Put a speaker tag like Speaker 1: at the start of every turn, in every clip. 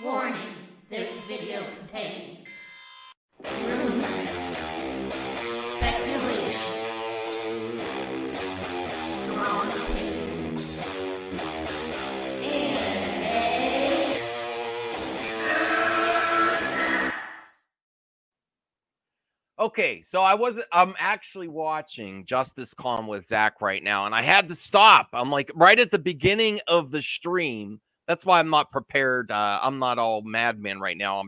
Speaker 1: Warning, this video contains rumors, speculation, strong opinions, and
Speaker 2: Okay, so I'm actually watching Justice Calm with Zach right now, and I had to stop. I'm like right at the beginning of the stream. That's why I'm not prepared. I'm not all madman right now.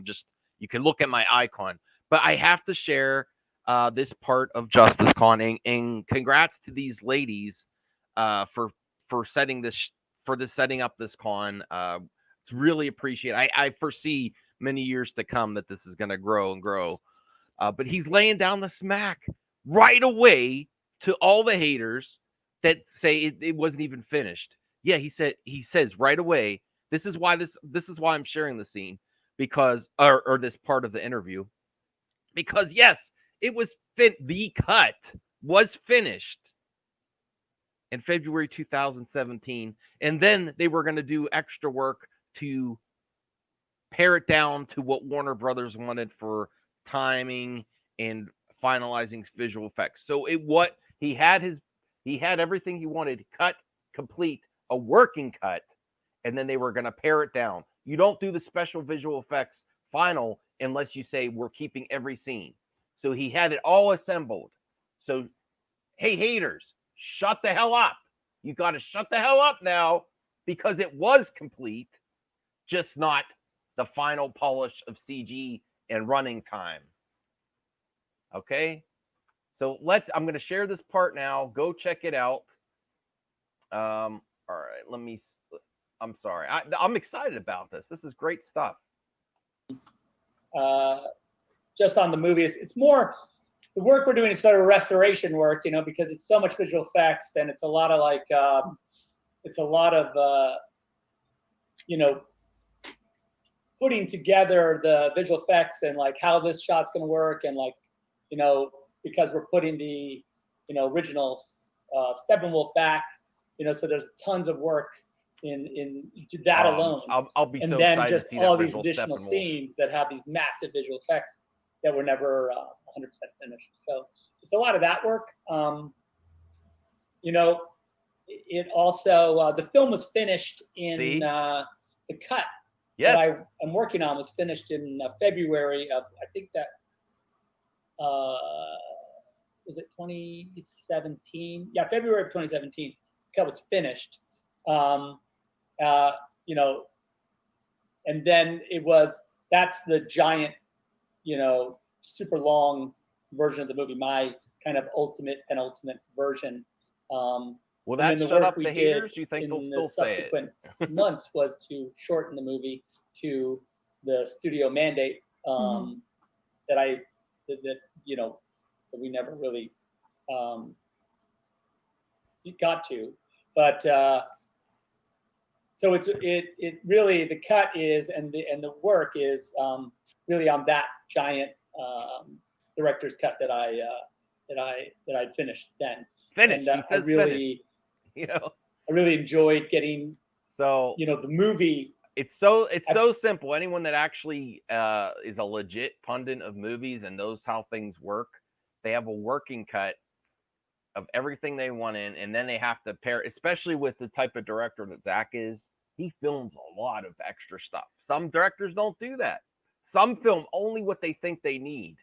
Speaker 2: You can look at my icon, but I have to share this part of Justice Con, and congrats to these ladies for setting setting up this con. It's really appreciated. I foresee many years to come that this is going to grow and grow. But he's laying down the smack right away to all the haters that say it wasn't even finished. Yeah, he says right away, this is why I'm sharing the scene because or this part of the interview. Because yes, the cut was finished in February 2017, and then they were going to do extra work to pare it down to what Warner Brothers wanted for timing and finalizing visual effects. So he had everything he wanted cut, complete, a working cut, and then they were going to pare it down. You don't do the special visual effects final unless you say we're keeping every scene. So he had it all assembled. So hey haters, shut the hell up. You got to shut the hell up now because it was complete, just not the final polish of CG and running time. Okay? So I'm going to share this part now. Go check it out. All right, I'm sorry. I'm excited about this. This is great stuff.
Speaker 3: Just on the movie, it's more the work we're doing is sort of restoration work, because it's so much visual effects and it's a lot of putting together the visual effects and like how this shot's going to work and because we're putting the original Steppenwolf back, so there's tons of work in that alone.
Speaker 2: I'll be
Speaker 3: and
Speaker 2: so
Speaker 3: then
Speaker 2: excited
Speaker 3: just
Speaker 2: to see
Speaker 3: all
Speaker 2: that
Speaker 3: these additional scenes that have these massive visual effects that were never 100% finished. So it's a lot of that work. It also the film was finished in the cut.
Speaker 2: Yes.
Speaker 3: That I'm working on was finished in February of, I think that was it 2017? Yeah, February of 2017. Cut was finished. And then that's the giant, super long version of the movie, my kind of penultimate version.
Speaker 2: Will that shut up the haters? You think they'll still say it?
Speaker 3: Subsequent months was to shorten the movie to the studio mandate that we never really got to, but so it really, the cut is and the work is really on that giant director's cut that I'd finished then.
Speaker 2: Finished.
Speaker 3: And,
Speaker 2: he says
Speaker 3: I really,
Speaker 2: finished.
Speaker 3: I really enjoyed getting the movie.
Speaker 2: It's so simple. Anyone that actually is a legit pundit of movies and knows how things work, they have a working cut of everything they want in, and then they have to pair, especially with the type of director that Zach is. He films a lot of extra stuff. Some directors don't do that. Some film only what they think they need.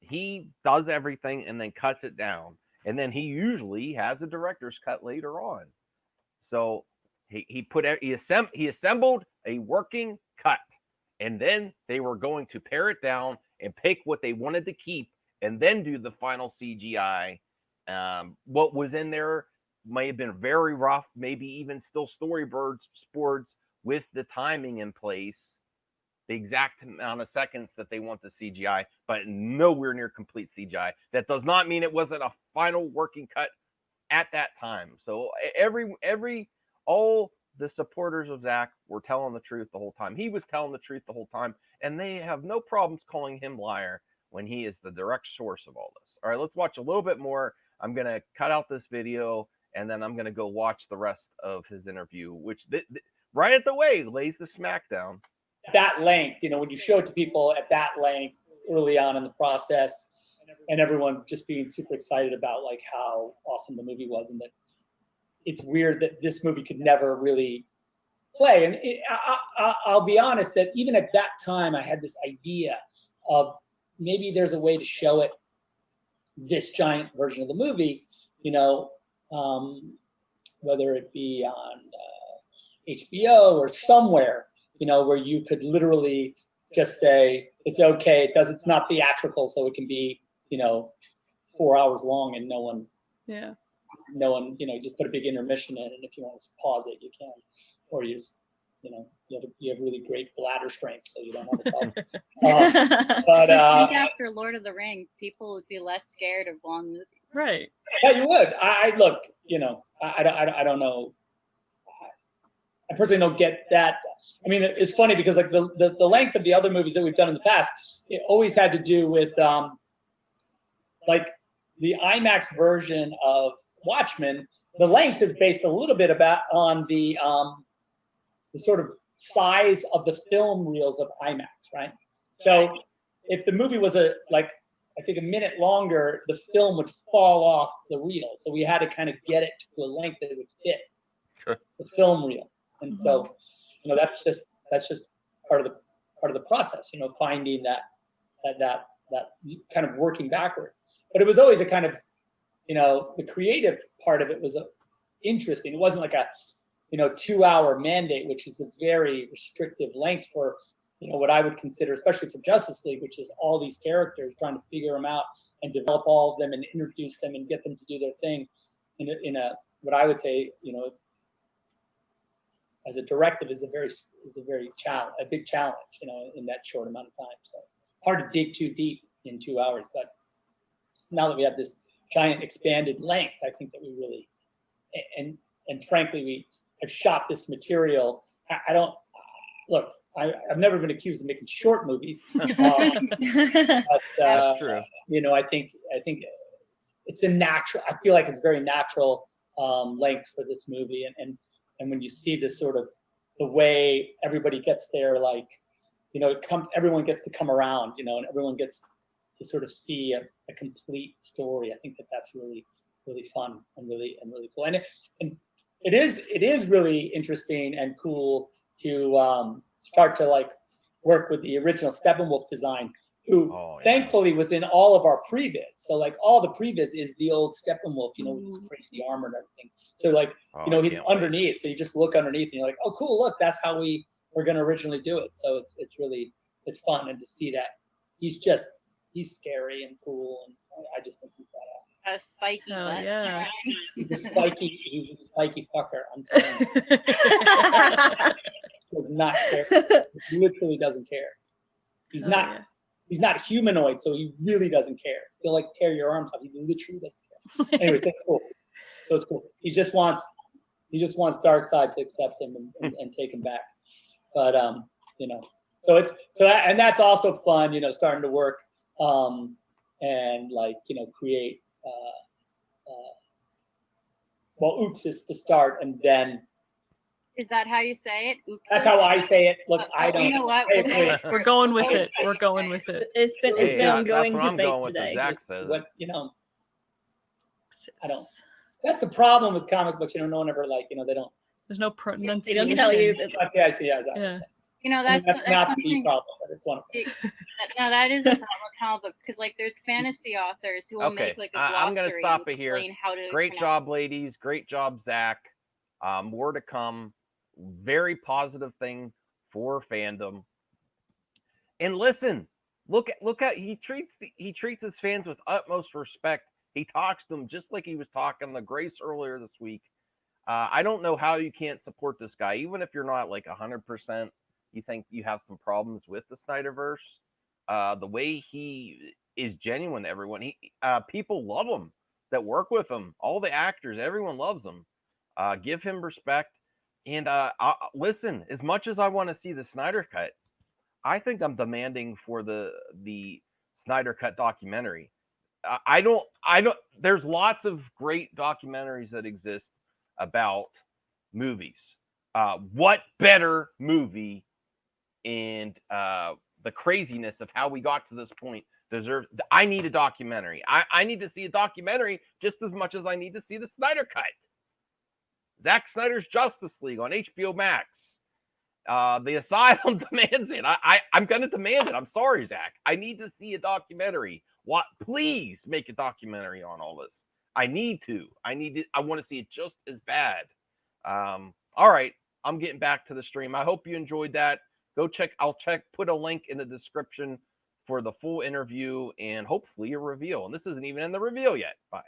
Speaker 2: He does everything and then cuts it down, and then he usually has a director's cut later on. So he assembled a working cut, and then they were going to pare it down and pick what they wanted to keep, and then do the final CGI. What was in there may have been very rough, maybe even still storyboards with the timing in place, the exact amount of seconds that they want the CGI, but nowhere near complete CGI. That does not mean it wasn't a final working cut at that time. So all the supporters of Zach were telling the truth the whole time. He was telling the truth the whole time, and they have no problems calling him liar when he is the direct source of all this. All right, let's watch a little bit more. I'm going to cut out this video, and then I'm going to go watch the rest of his interview, which right at the way, lays the smackdown.
Speaker 3: That length, when you show it to people at that length early on in the process, and everyone just being super excited about like how awesome the movie was, and that it's weird that this movie could never really play. And I'll be honest that even at that time, I had this idea of maybe there's a way to show it, this giant version of the movie, whether it be on HBO or somewhere, where you could literally just say it's okay. It's not theatrical, so it can be 4 hours long, and no one, just put a big intermission in, and if you want to pause it, you can, or you just, you have really great bladder strength, so you don't have a problem. But
Speaker 4: I think after Lord of the Rings, people would be less scared of long movies.
Speaker 5: Right.
Speaker 3: Yeah, you would. I look, I don't know. I personally don't get that. I mean, it's funny because like the length of the other movies that we've done in the past, it always had to do with like the IMAX version of Watchmen. The length is based a little bit on the sort of size of the film reels of IMAX, right? So if the movie was I think a minute longer, the film would fall off the reel. So we had to kind of get it to a length that it would fit the film reel. And so, that's just part of the process, finding that kind of working backward. But it was always a kind of, the creative part of it was interesting. It wasn't like a 2-hour mandate, which is a very restrictive length for, what I would consider, especially for Justice League, which is all these characters, trying to figure them out and develop all of them and introduce them and get them to do their thing in a what I would say, as a directive is a big challenge, in that short amount of time. So hard to dig too deep in 2 hours. But now that we have this giant expanded length, I think that we really, and frankly, we have shot this material. I don't look. I've never been accused of making short movies. But,
Speaker 2: That's true.
Speaker 3: I think it's a natural. I feel like it's very natural length for this movie, and when you see this sort of the way everybody gets there, like, everyone gets to come around, and everyone gets to sort of see a complete story. I think that's really, really fun and really cool. And it is really interesting and cool to start to like work with the original Steppenwolf design, who thankfully was in all of our previs. So like all the previs is the old Steppenwolf, with his crazy armor and everything. So like, he's underneath. So you just look underneath and you're like, oh, cool, look, that's how we were going to originally do it. So it's fun. And to see that he's scary and cool. And I just think he's badass.
Speaker 4: A spiky butt.
Speaker 5: Yeah.
Speaker 3: He's a spiky fucker. I'm telling you. Does not care. He literally doesn't care. He's not. Yeah. He's not humanoid, so he really doesn't care. He'll like tear your arms off. He literally doesn't care. Anyways, that's cool. So it's cool. He just wants Darkseid to accept him and take him back. But and that's also fun. Starting to work and like create. Oops is to start, and then.
Speaker 4: Is that how you say it? Oops.
Speaker 3: That's how I say it. Look, I don't.
Speaker 4: You know what?
Speaker 5: We're going with it. We're going with it.
Speaker 6: It's been ongoing debate today.
Speaker 2: Zack says
Speaker 3: what I don't. That's the problem with comic books. No one ever they don't.
Speaker 5: There's no pronunciation.
Speaker 6: They don't tell you.
Speaker 3: Okay, I see. Yeah.
Speaker 4: That's
Speaker 3: not
Speaker 4: something,
Speaker 3: the problem, but it's one of them.
Speaker 4: No, that is a problem with comic books, because like there's fantasy authors who will make like a glossary.
Speaker 2: I'm gonna stop it here.
Speaker 4: How to
Speaker 2: Great job, ladies. Great job, Zach. More to come. Very positive thing for fandom. And listen, look at he treats his fans with utmost respect. He talks to them just like he was talking to Grace earlier this week. I don't know how you can't support this guy, even if you're not like 100%. You think you have some problems with the Snyderverse. The way he is genuine to everyone. People love him that work with him. All the actors, everyone loves him. Give him respect. And listen, as much as I want to see the Snyder Cut, I think I'm demanding for the Snyder Cut documentary. I don't. There's lots of great documentaries that exist about movies. What better movie and the craziness of how we got to this point deserves? I need a documentary. I need to see a documentary just as much as I need to see the Snyder Cut. Zack Snyder's Justice League on HBO Max. The Asylum demands it. I'm going to demand it. I'm sorry, Zach. I need to see a documentary. What? Please make a documentary on all this. I need to. I want to see it just as bad. All right. I'm getting back to the stream. I hope you enjoyed that. Go check. Put a link in the description for the full interview and hopefully a reveal. And this isn't even in the reveal yet. Bye.